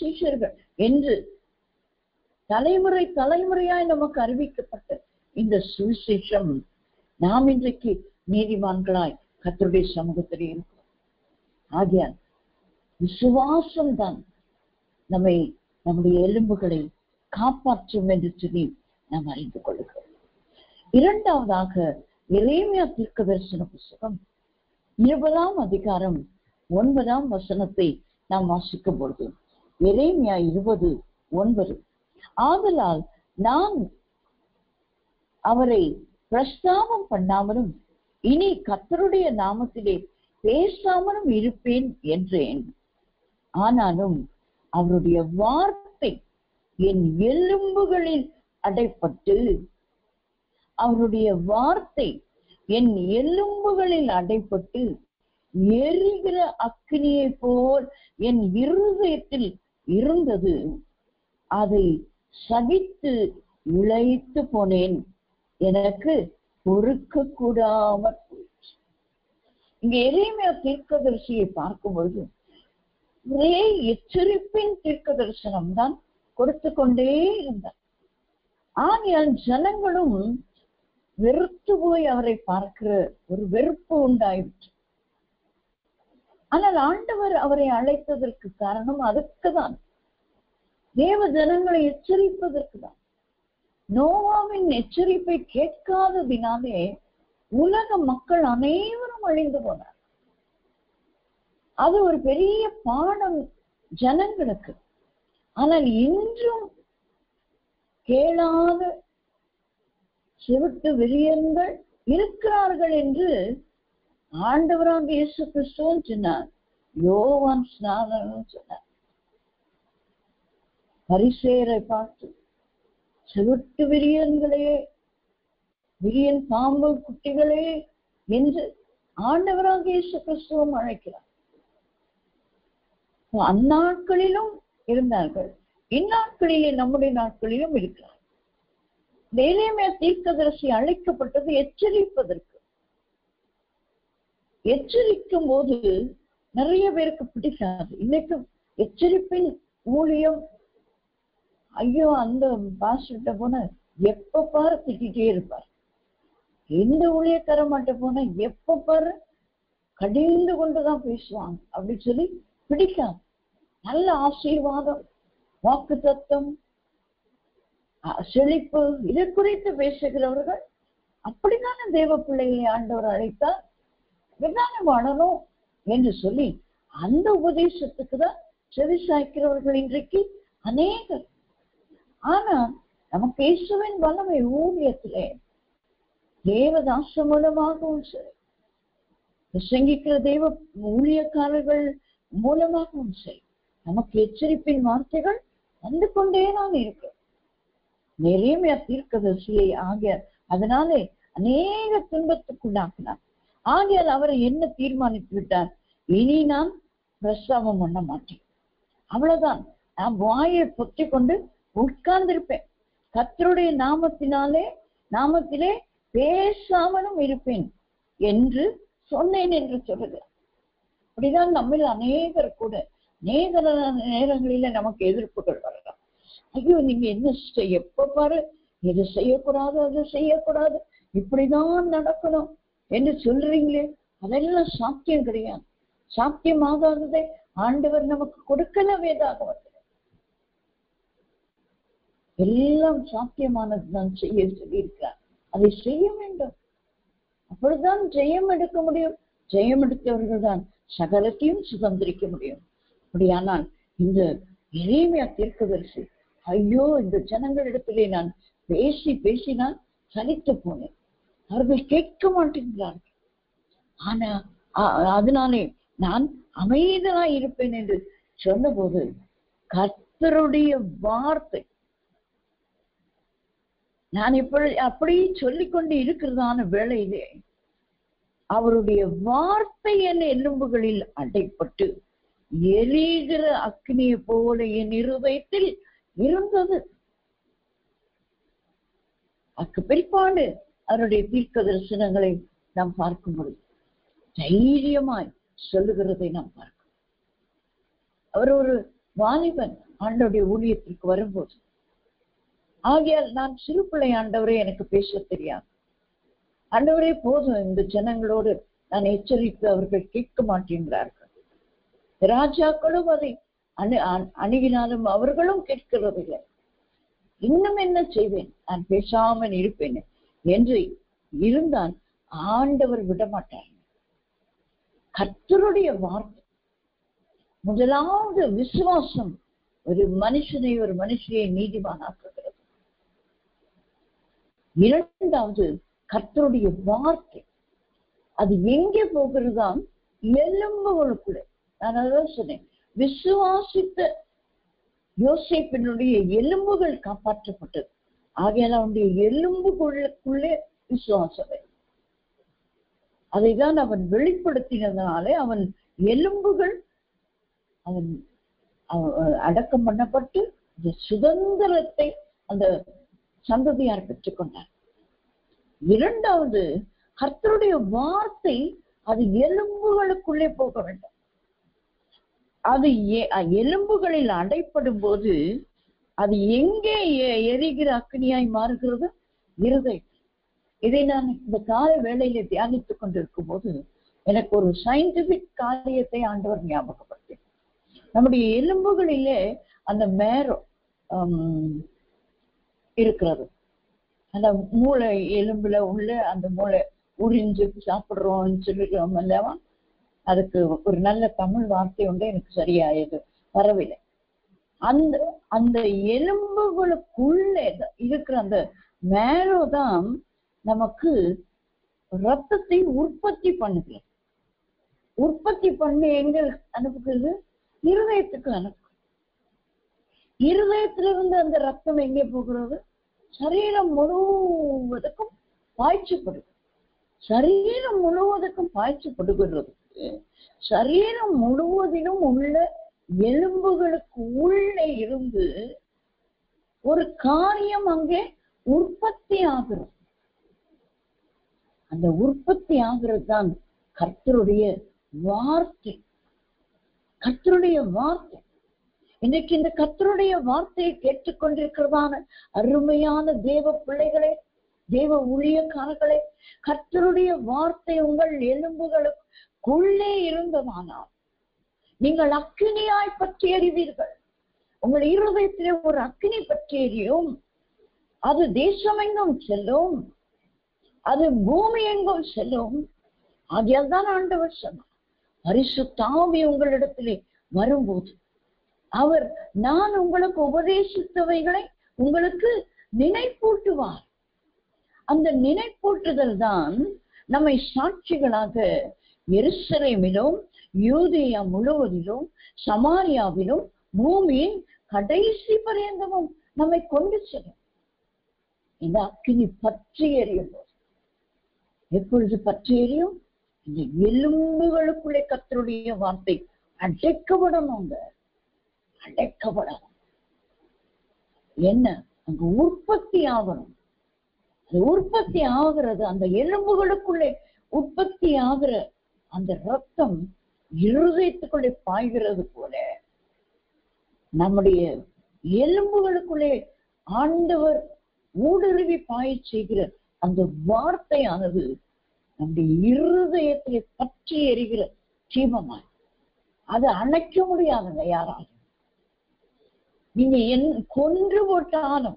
சீஷர்கள் என்று தலைமுறை தலைமுறையாய் நமக்கு அறிவிக்கப்பட்ட இந்த சுவிசேஷம் நாம் இன்றைக்கு நீதிமான்களாய் கர்த்தருடைய சமூகத்திலே இருக்கும். ஆகியால் விசுவாசம் தான் நம்முடைய எலும்புகளை காப்பாற்றும் என்று சொல்லி நாம் அறிந்து கொள்கிறோம். இரண்டாவதாக எரேமியா தீர்க்கதரிசன புத்தகம் 20ஆம் அதிகாரம் 9ஆம் வசனத்தை நாம் வாசிக்கும் பொழுது, எரேமியா 20:9, ஆதலால் நான் அவரை பிரஸ்தாபம் பண்ணாமலும் இனி கர்த்தருடைய நாமத்திலே பேசாமலும் இருப்பேன் என்றேன். ஆனாலும் அவருடைய வார்த்தை என் எலும்புகளில் அடைப்பட்டு எரிகிற அக்கினியை போல் என் இருதயத்தில் இருந்தது. அதை சகித்து இளைத்து போனேன், எனக்கு பொறுக்க கூடாமல் போயிற்று. இங்க எரேமியா தீர்க்கதரிசியை பார்க்கும் பொழுது ஒரே எச்சரிப்பின் தீர்க்க தரிசனம் தான் கொடுத்து கொண்டே இருந்தார். ஆனால் ஜனங்களும் வெறுத்து போய் அவரை பார்க்கிற ஒரு வெறுப்பு உண்டாயிற்று. ஆனால் ஆண்டவர் அவரை அழைத்ததற்கு காரணம் அதுக்குதான், தேவ ஜனங்களை எச்சரிப்பதற்கு தான். நோவாவின் எச்சரிப்பை கேட்காததினாலே உலக மக்கள் அனைவரும் அழிந்து போனார். அது ஒரு பெரிய பாடம் ஜனங்களுக்கு. ஆனால் இன்றும் கேளாத செவிட்டு வெறியர்கள் இருக்கிறார்கள் என்று ஆண்டவராகிய இயேசு கிறிஸ்துவும் சொன்னார், யோவான் ஸ்நானனும் சொன்னார். பரிசேயரை பார்த்து செவிட்டு விரியன்களே, விரியன் பாம்பு குட்டிகளே என்று ஆண்டவராகிய இயேசு கிறிஸ்துவும் அழைக்கிறார். அந்நாட்களிலும் இருந்தார்கள், இந்நாட்களிலே நம்முடைய நாட்களிலும் இருக்கிறார். எரேமியா தீர்க்கதரிசி அழைக்கப்பட்டது எச்சரிப்பதற்கு. எச்சரிக்கும் போது நிறைய பேருக்கு பிடிக்காது. இன்னைக்கும் எச்சரிப்பின் ஊழியம், ஐயோ அந்த பாஸ்டர்கிட்ட போன எப்ப பாரு திட்டிகிட்டே இருப்பார், எந்த ஊழியக்கார மாட்ட போன எப்ப பாரு கடிந்து கொண்டுதான் பேசுவாங்க அப்படின்னு சொல்லி பிடிக்காது. நல்ல ஆசீர்வாதம், வாக்கு தத்தம், செழிப்பு, இதை குறித்து பேசுகிறவர்கள் அப்படித்தானே தேவ பிள்ளையை ஆண்டவர் அழைத்தார், இப்படித்தானே வாழணும் என்று சொல்லி அந்த உபதேசத்துக்கு தான் செவி சாய்க்கிறவர்கள் இன்றைக்கு அநேகர். ஆனா நமக்கு இயேசுவின் வல்லமை ஊழியத்திலே தேவதாச மூலமாகவும் சரி, பிரசங்கிக்கிற தேவ ஊழியக்காரர்கள் மூலமாகவும் சரி, நமக்கு எச்சரிப்பின் வார்த்தைகள் வந்து கொண்டேதான் இருக்கு. நெரேமியா தீர்க்கதரிசியை ஆகிய அதனாலே அநேக துன்பத்துக்குள்ளாக்கினார். ஆகியால் அவரை என்ன தீர்மானித்து விட்டார், இனி நான் பிரசவம் பண்ண மாட்டேன், அவ்வளவுதான், நான் வாயை பொத்தி கொண்டு உட்கார்ந்திருப்பேன், கர்த்தருடைய நாமத்திலே பேசாமலும் இருப்பேன் என்று சொன்னேன் என்று சொல்லுது. அப்படிதான் நம்மில் அநேகர் கூட அநேக நேரங்களில நமக்கு எதிர்ப்புகள் வரலாம். ஐயோ நீங்க என்ன எப்ப பாரு இது செய்யக்கூடாது, அது செய்யக்கூடாது, இப்படிதான் நடக்கணும் என்று சொல்றீங்களே, அதெல்லாம் சாத்தியம் கிடையாது, சாத்தியமாகாததை ஆண்டவர் நமக்கு கொடுக்கல. வேதாகமத்தில் எல்லாம் சாத்தியமானதுதான் செய்ய சொல்லியிருக்கிறார், அதை செய்ய வேண்டும், அப்பொழுதுதான் ஜெயம் எடுக்க முடியும். ஜெயம் எடுத்தவர்கள் தான் சகலத்தையும் சுதந்திரிக்க முடியும். அப்படியானால் இந்த எரேமியா தீர்க்கதரிசி, ஐயோ இந்த ஜனங்களிடத்திலே நான் பேசி நான் சலித்து போனேன், அவர்கள் கேட்க மாட்டேங்கிறார்கள், ஆனா அதனாலே நான் அமைதலாய் இருப்பேன் என்று சொன்னபோது கர்த்தருடைய வார்த்தை, நான் இப்படி அப்படி சொல்லிக்கொண்டு இருக்கிறதான வேளையிலே அவருடைய வார்த்தை என் எலும்புகளில் அடைப்பட்டு எரிகிற அக்னியை போல என் இருதயத்தில் இருந்தது. அதுக்கு பிற்பாடு அவருடைய தீர்க்க தரிசனங்களை நாம் பார்க்கும் பொழுது தைரியமாய் சொல்லுகிறதை நாம் பார்க்கிறோம். அவர் ஒரு வாலிபன் ஆண்டவருடைய ஊழியத்திற்கு வரும்போது, ஆகையால் நான் சிறு பிள்ளை ஆண்டவரே எனக்கு பேச தெரியாது, ஆண்டவரே போதும் இந்த ஜனங்களோடு நான் எச்சரித்து அவர்கள் கேட்க மாட்டேங்கிறார்கள், ராஜாக்களும் அதை அணுகினாலும் அவர்களும் கேட்கிறதில்லை, இன்னும் என்ன செய்வேன், நான் பேசாமல் இருப்பேன் என்று இருந்தால் ஆண்டவர் விடமாட்டார். கர்த்தருடைய வார்த்தை முதலாவது விசுவாசம் ஒரு மனுஷியை நீதிமானாக்குகிறது. இரண்டாவது கர்த்தருடைய வார்த்தை அது எங்கே போகிறதாம், எலும்புகளுக்குள்ள. நான் அதான் சொன்னேன், விசுவாசித்த யோசேப்பினுடைய எலும்புகள் காப்பாற்றப்பட்டது. ஆகையால் அவனுடைய எலும்புகளுக்குள்ளே விசுவாசம், அதைதான் அவன் வெளிப்படுத்தினதுனாலே அவன் எலும்புகள் அவன் அடக்கம் பண்ணப்பட்டு சுதந்திரத்தை அந்த சந்ததியார் பெற்றுக்கொண்டார். இரண்டாவது கர்த்தருடைய வார்த்தை அது எலும்புகளுக்குள்ளே போக வேண்டும். அது எலும்புகளில் அடைப்படும் போது அது எங்கே எரிகிற அக்னியாய் மாறுகிறது, இருதயம். இதை நான் இந்த கால வேளையில தியானித்துக் கொண்டிருக்கும் போது எனக்கு ஒரு சயின்டிபிக் காரியத்தை ஆண்டவர் ஞாபகப்படுத்தி, நம்முடைய எலும்புகளிலே அந்த மேரோ இருக்கிறது, அந்த மூளை எலும்புல உள்ள அந்த மூளை உறிஞ்சு சாப்பிடுறோம்னு சொல்லிடுறோம் அல்லவா, அதுக்கு ஒரு நல்ல தமிழ் வார்த்தை உண்டு, எனக்கு சரியாயது வரவில்லை. அந்த அந்த எலும்புகளுக்குள்ளே இருக்கிற அந்த மேரோ தான் நமக்கு ரத்தத்தை உற்பத்தி பண்ணுகிறது. உற்பத்தி பண்ணி எங்க அனுப்புகிறது, இருதயத்துக்கு அனுப்பு. இருதயத்திலிருந்து அந்த ரத்தம் எங்கே போகிறது, சரீரம் முழுவதுக்கும் பாய்ச்சப்படுது. சரீரம் முழுவதுக்கும் பாய்ச்சப்படுகிறது. சரீரம் முழுவதிலும் உள்ள எலும்புகளுக்கு உள்ளே இருந்து ஒரு காரியம் அங்கே உற்பத்தி ஆகிறது. அந்த உற்பத்தி ஆகிறது தான் கர்த்தருடைய வார்த்தை. கர்த்தருடைய வார்த்தை. இன்னைக்கு இந்த கர்த்தருடைய வார்த்தையை கேட்டுக்கொண்டிருக்கிறதான அருமையான தேவ பிள்ளைகளே, தேவ ஊழியக்காரர்களே, கர்த்தருடைய வார்த்தை உங்கள் எலும்புகளுக்குள்ளே இருந்ததானால் நீங்கள் அக்கினியாய் பற்றி எறிவீர்கள். உங்கள் இருதயத்திலே ஒரு அக்கினி பற்றி எரியும். அது தேசமெங்கும் செல்லும், அது பூமி எங்கும் செல்லும். அதுதான் ஆண்டவர் சொன்னார். பரிசுத்த ஆவி உங்களிடத்திலே வரும்போது அவர் நான் உங்களுக்கு உபதேசித்தவைகளை உங்களுக்கு நினைப்பூட்டுவார். அந்த நினைப்பூட்டுதல் தான் நம்மை சாட்சிகளாக எருசலேமிலும் யூதேயா முழுவதிலும் சமாரியாவிலும் பூமியின் கடைசி பரியந்தமும் நம்மை கொண்டு செல்லும். இந்த அக்கினி பற்றி எரியும் போது எப்பொழுது பற்றி எரியும்? இந்த எலும்புகளுக்குள்ளே கர்த்தருடைய வார்த்தை அடைக்கப்படணும். அடைக்கப்படணும். என்ன? அங்க உற்பத்தி ஆகணும். அது உற்பத்தி ஆகிறது. அந்த எலும்புகளுக்குள்ளே உற்பத்தி ஆகிற அந்த ரத்தம் இருதயத்துக்குள்ளே பாய்கிறது போல நம்முடைய எலும்புகளுக்குள்ளே ஆண்டவர் ஊடுருவி பாய செய்கிற அந்த வார்த்தையானது நம்முடைய இருதயத்திலே பற்றி எரிகிற தீபமாய் அது அணைக்க முடியாதுங்க யாராலும். நீங்க கொன்று போட்டாலும்,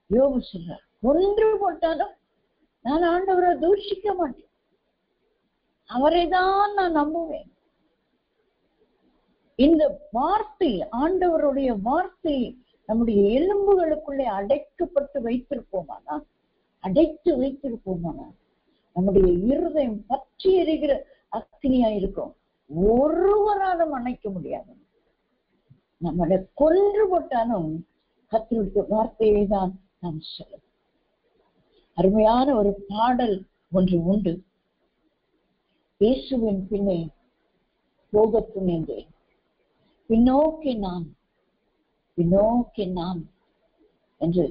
யோபு சொல்றார், கொன்று போட்டாலும் நான் ஆண்டவரை தூஷிக்க மாட்டேன், அவரைதான் நான் நம்புவேன். இந்த வார்த்தை, ஆண்டவருடைய வார்த்தை நம்முடைய எலும்புகளுக்குள்ளே அடைக்கப்பட்டு வைத்திருப்போமானா, அடைத்து வைத்திருப்போமானா நம்முடைய இருதயம் பற்றி எரிகிற அக்னியா இருக்கும். ஒருவராலும் அணைக்க முடியாது. நம்மளை கொன்று போட்டாலும் கர்த்தருடைய வார்த்தையை தான் நாம் சொல்லுவோம். அருமையான ஒரு பாடல் ஒன்று உண்டு. இயேசுவின் பின்னே போக துணிந்தேன், பின்னோக்கி நான் பின்னோக்கி நான் என்று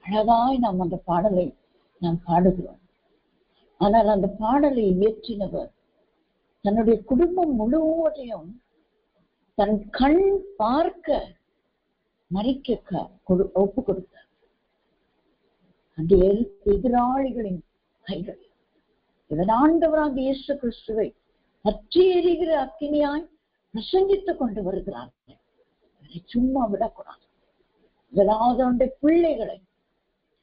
அழகாய் நாம் அந்த பாடலை நாம் பாடுகிறோம். ஆனால் அந்த பாடலை இயற்றினவர் தன்னுடைய குடும்பம் முழுவதையும் தன் கண் பார்க்க மறிக்க ஒப்பு கொடுத்தார். அந்த எதிராளிகளின் கைகள் இதன் ஆண்டவராக இயேசு கிறிஸ்துவை பற்றி எரிகிற அக்கினியாய் பிரசங்கித்துக் கொண்டு வருகிறார்கள். அதை சும்மா விடக்கூடாது. முதலாவது அவனுடைய பிள்ளைகளை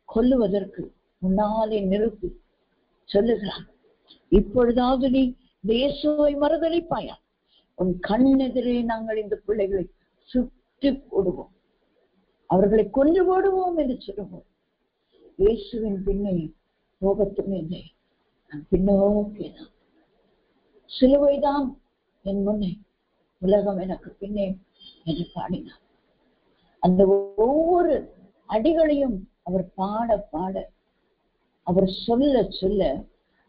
கொல்லுவதற்கு முன்னாலே நிறுத்தி சொல்லுகிறான், இப்பொழுதாவது நீ இயேசுவை மறுதலிப்பாயா? உன் கண்ணெதிரே நாங்கள் இந்த பிள்ளைகளை சுற்றி போடுவோம், அவர்களை கொன்று போடுவோம் என்று சொல்லுவோம். இயேசுவின் பின்னே போகத்துமே நான் பின்னோக்கினான். சிலுவைதான் என் முன்னே, உலகம் எனக்கு பின்னே என்று பாடினார். அந்த ஒவ்வொரு அடிகளையும் அவர் பாட பாட, அவர் சொல்ல சொல்ல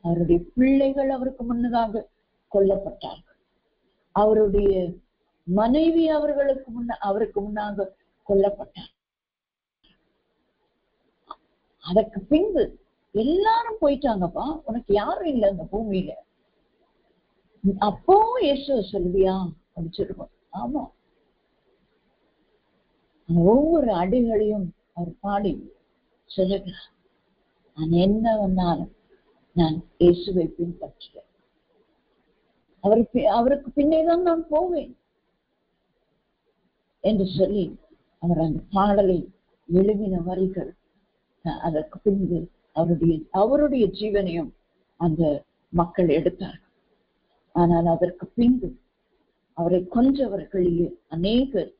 அவருடைய பிள்ளைகள் அவருக்கு முன்னதாக கொல்லப்பட்டார்கள். அவருடைய மனைவி அவருக்கு முன்னாக கொல்லப்பட்டார். அதற்கு பின்பு எல்லாரும் போயிட்டாங்கப்பா, உனக்கு யாரும் இல்லை அந்த பூமியில. அப்போ இயேசு சொல்லுவியா அப்படின்னு சொல்லுவோம். ஆமா, ஒவ்வொரு அடிகளையும் அவர் பாடி சொல்லுகிறார், நான் என்ன வந்தாலும் நான் இயேசுவை பின்பற்றுவேன், அவருக்கு பின்னேதான் நான் போவேன் என்று சொல்லி அவர் அந்த பாடலை எழுதின வரிகள். அதற்கு பின்பு அவருடைய ஜீவனையும் அந்த மக்கள் எடுத்தார்கள். ஆனால் அதற்கு பின்பு அவரை கொன்றவர்களிலே அநேகர்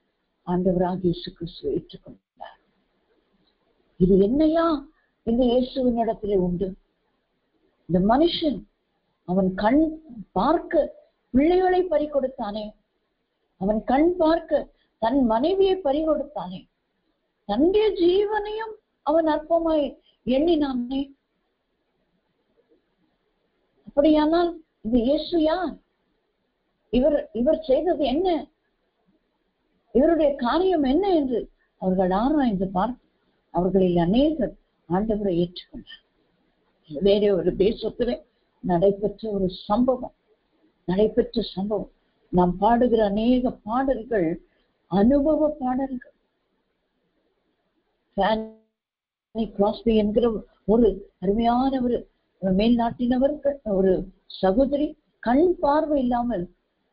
ஆண்டவராக இயேசு கிறிஸ்துவை ஏற்றுக்கொண்டார். இது என்னையா இந்த இயேசுவின் இடத்திலே உண்டு? இந்த மனுஷன் அவன் கண் பார்க்க பிள்ளைகளை பறி கொடுத்தானே, அவன் கண் பார்க்க தன் மனைவியை பறி கொடுத்தானே, தன்னுடைய ஜீவனையும் அவன் அற்பமாய் எண்ணினானே. அப்படியானால் இது இயேசு யார்? இவர் செய்தது என்ன? இவருடைய காரியம் என்ன என்று அவர்கள் ஆராய்ந்து பார்த்து அவர்களில் அநேகர் ஆண்டவரை ஏற்றுக்கொண்டார். வேற ஒரு தேசத்திலே நடைபெற்ற ஒரு சம்பவம், நடைபெற்ற சம்பவம். நாம் பாடுகிற அநேக பாடல்கள் அனுபவ பாடல்கள். கிராஸ்பி என்கிற ஒரு அருமையான ஒரு மேல்நாட்டினவர்கள், ஒரு சகோதரி, கண் பார்வை இல்லாமல்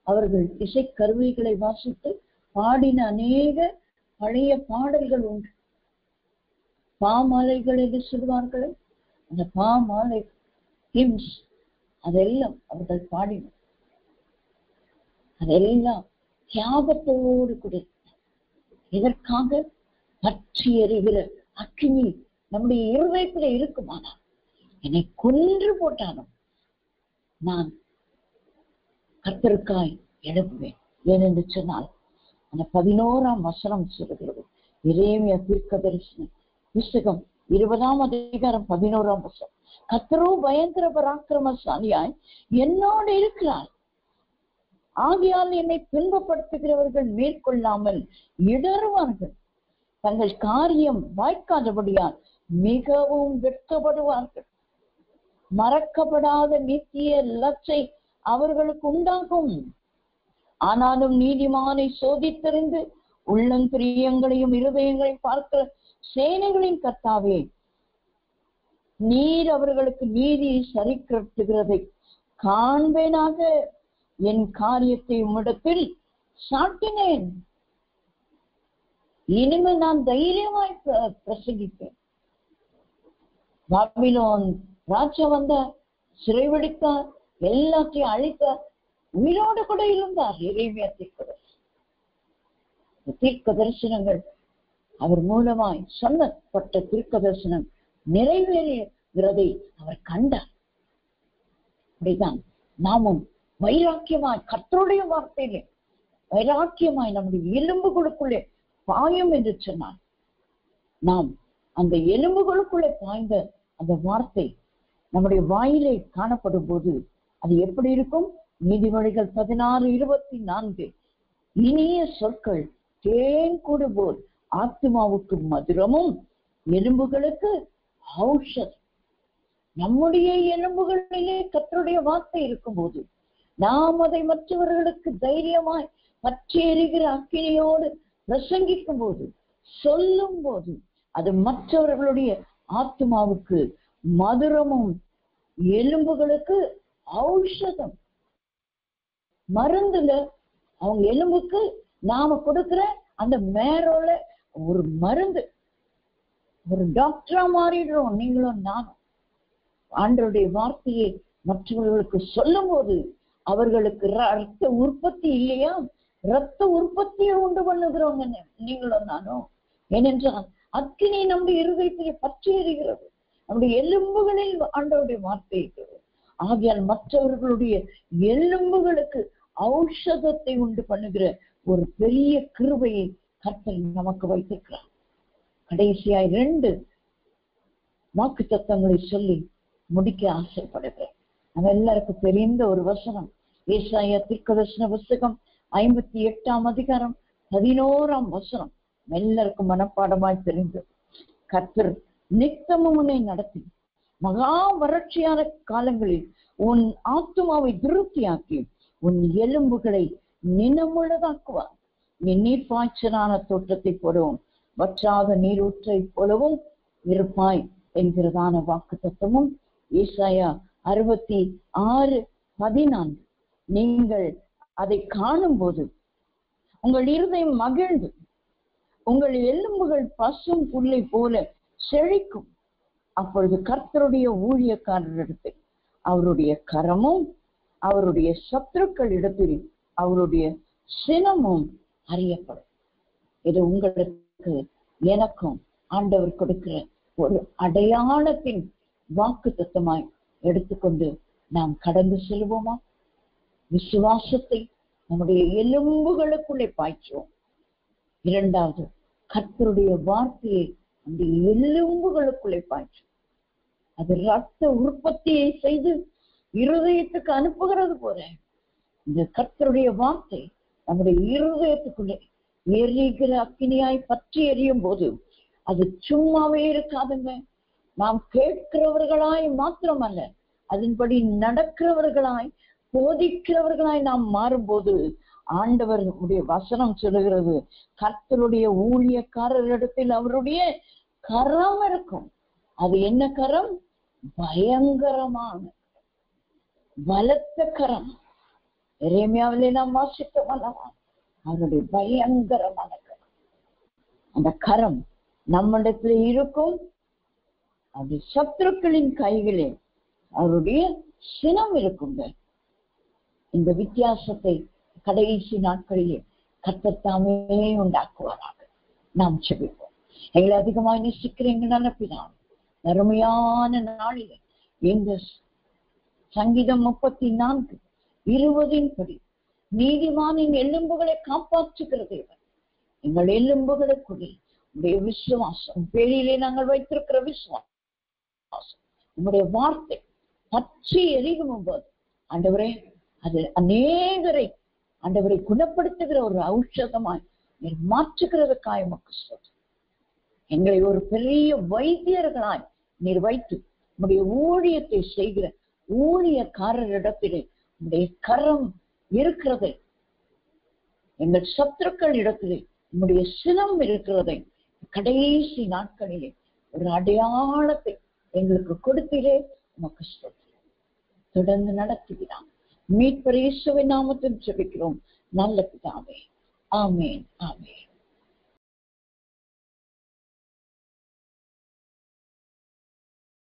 அவர்கள் இசை கருவிகளை வாசித்து பாடின அநேக பழைய பாடல்கள் உண்டு. பாமாலைகள் என்று சொல்வார்கள், அந்த பாமாலை ஹிம்ஸ் அதெல்லாம் அவர்கள் பாடினர். அதெல்லாம் தியாகத்தோடு கூட இதற்காக பற்றி எறிகிற அக்கினி நம்முடைய இருதயத்துல இருக்குமானால் என்னை கொன்று போட்டாலும் நான் கர்த்தருக்காய் எழுப்புவேன். ஏனென்று சொன்னால் அந்த 11ஆம் வசனம் சொல்லுகிறது. எரேமியா தீர்க்கதரிசன புஸ்தகம் 20ஆம் அதிகாரம் 11ஆம் வசனம். கர்த்தரோ பயங்கர பராக்கிரமசாலியாய் என்னோடு இருக்கிறார், ஆகையால் என்னை துன்பப்படுத்துகிறவர்கள் மேற்கொள்ளாமல் இடறுவார்கள், தங்கள் காரியம் வாய்க்காதபடியால் மிகவும் வெட்கப்படுவார்கள். மறக்கப்படாத நித்திய லட்சை அவர்களுக்கு உண்டாகும். ஆனாலும் நீதிமானை சோதித்தறிந்து உள்ளந்திரியங்களையும் இருதயங்களையும் பார்க்கிற சேனைகளின் கர்த்தாவே, நீர் அவர்களுக்கு நீதி சரி கட்டுகிறதை காண்பேனாக. என் காரியத்தை உம்மிடத்தில் சாட்டினேன், இனிமேல் நான் தைரியமாய் பிரசங்கிப்பேன். பாபிலோன் ராஜா வந்தார், சிறைபிடித்தார், எல்லாத்தையும் அழித்தார், உயிரோடு கூட இருந்தார். எரேமியா தீர்க்க தரிசனங்கள் அவர் மூலமாய் சொல்லப்பட்ட தீர்க்க தரிசனம் நிறைவேறுகிறதை அவர் கண்டார். அப்படிதான் நாமும் வைராக்கியமாய் கர்த்தருடைய வார்த்தையிலே வைராக்கியமாய் நம்முடைய எலும்புகளுக்குள்ளே பாயும் என்று சொன்னார். நாம் அந்த எலும்புகளுக்குள்ளே பாய்ந்த அந்த வார்த்தை நம்முடைய வாயிலே காணப்படும் போது அது எப்படி இருக்கும்? நீதிமொழிகள் 16:24, இனிய சொற்கள் தேன் கூடு போல் ஆத்மாவுக்கு மதுரமும் எலும்புகளுக்கு ஔஷதம். நம்முடைய எலும்புகளிலே கர்த்தருடைய வார்த்தை இருக்கும் போது நாம் அதை மற்றவர்களுக்கு தைரியமாய் பற்றி எறிகிற அக்கினியோடு பிரசங்கிக்கும் போது, சொல்லும் போது, அது மற்றவர்களுடைய ஆத்மாவுக்கு மதுரமும் எலும்புகளுக்கு ஔஷதம். மருந்துல அவங்க எலும்புக்கு நாம கொடுக்கிற அந்த மேரோல ஒரு மருந்து. ஒரு டாக்டரா மாறிடுறோம் நீங்களும் நானும். ஆண்டவருடைய வார்த்தையை மற்றவர்களுக்கு சொல்லும் போது அவர்களுக்கு ரத்த உற்பத்தி இல்லையா, ரத்த உற்பத்தியை உண்டு பண்ணுகிறோங்க நீங்களும் நானும். ஏனென்றால் அக்கினி நம்முடைய இருதயத்திலே பற்றி எறிகிறது, நம்முடைய எலும்புகளில் ஆண்டவருடைய வார்த்தை இருக்கிறது. ஆகையால் மற்றவர்களுடைய எலும்புகளுக்கு ஔஷதத்தை உண்டு பண்ணுகிற ஒரு பெரிய கிருபையை கர்த்தர் நமக்கு வைத்திருக்கிறார். கடைசியாய் 2 வாக்குத்தத்தங்களை சொல்லி முடிக்க ஆசைப்படுகிறேன். நம்ம எல்லாருக்கும் தெரிந்த ஒரு வசனம், ஏசாயா தீர்க்கதரிசன புஸ்தகம் 58ஆம் அதிகாரம் 11ஆம் வசனம் எல்லாருக்கும் மனப்பாடமாய் தெரிந்தது. கர்த்தர் நித்தமும் உன்னை நடத்தி மகா வறட்சியான காலங்களில் உன் ஆத்துமாவை திருப்தியாக்கி உன் எலும்புகளை நினமுள்ளதாக்குவார். நீ நீர்ப்பாய்ச்சலான தோட்டத்தை போலவும் வற்றாத நீரூற்றை போலவும் இருப்பாய் என்கிறதான வாக்கு தத்துவமும் ஏசாயா 66:14. நீங்கள் அதை காணும் போது உங்கள் இருதயம் மகிழ்ந்து உங்கள் எலும்புகள் பசும் புல்லை போல செழிக்கும். அப்பொழுது கர்த்தருடைய ஊழியக்காரரிடத்தில் அவருடைய கரமும் அவருடைய சத்துருக்கள் இடத்தில் அவருடைய சினமும் அறியப்படும். இது உங்களுக்கு எனக்கும் ஆண்டவர் கொடுக்கிற ஒரு அடையாளத்தின் வாக்கு தத்தமாய் எடுத்துக்கொண்டு நாம் கடந்து செல்வோமா? விசுவாசத்தை நம்முடைய எலும்புகளுக்குள்ளே பாய்ச்சுவோம். 2வது, கர்த்தருடைய வார்த்தையை அந்த எலும்புகளுக்குள்ளே பாய்ச்சும். அது ரத்த உற்பத்தியை செய்து இருதயத்துக்கு அனுப்புகிறது போல இந்த கர்த்தருடைய வார்த்தை நம்முடைய இருதயத்துக்குள்ளே எரிகிற அக்கினியாய் பற்றி எரியும் போது அது சும்மாவே இருக்காதுங்க. நாம் கேட்கிறவர்களாய் மாத்திரமல்ல, அதன்படி நடக்கிறவர்களாய் போதிக்கிறவர்களாய் நாம் மாறும்போது ஆண்டவர் வசனம் சொல்லுகிறது, கர்த்தருடைய ஊழியக்காரரிடத்தில் அவருடைய கரம் இருக்கும். அது என்ன கரம்? பயங்கரமான பலத்த கரம். எரேமியாவிலே நாம் வாசித்தோம் அல்லவா, அவருடைய பயங்கரமான கரம். அந்த கரம் நம்மிடத்துல இருக்கும். அது சத்துருக்களின் கைகளே அவருடைய சினம் இருக்குங்க. இந்த வித்தியாசத்தை கடைசி நாட்களிலே கர்த்தத்தாமே உண்டாக்குவாராக. நாம் செபிப்போம். எங்களை அதிகமாக நேசிக்கிற எங்கள் நல்லபிதாவே, அருமையான நாளிலே இந்த சங்கீதம் 34:20 படி நீதிமானின் எலும்புகளை காப்பாற்றுகிற தேவன், எங்கள் எலும்புகளுக்குள்ளே உடைய விசுவாசம், வெளியிலே நாங்கள் வைத்திருக்கிற விசுவாசம், உங்களுடைய வார்த்தை பற்றி எரியும் போது ஆண்டவரே, அது அநேகரை ஆண்டவரை குணப்படுத்துகிற ஒரு ஔஷதமாய் நீர் மாற்றுகிறதுக்காய் உமக்கு சொல்றேன். எங்களை ஒரு பெரிய வைத்தியர்களாய் நீர் வைத்து உங்களுடைய ஊழியத்தை செய்கிற ஊழியக்காரரிடத்திலே உங்களுடைய கரம் இருக்கிறதை, எங்கள் சத்துருக்கள் இடத்திலே உங்களுடைய சினம் இருக்கிறதை கடைசி நாட்களிலே ஒரு அடையாளத்தை எங்களுக்கு கொடுத்திலே உமக்கு சொல்றேன். தொடர்ந்து நடத்துகிறான். மீட்பர் இயேசுவின் நாமத்தில் ஜெபிக்கிறோம் நல்ல பிதாவே. ஆமென், ஆமென்.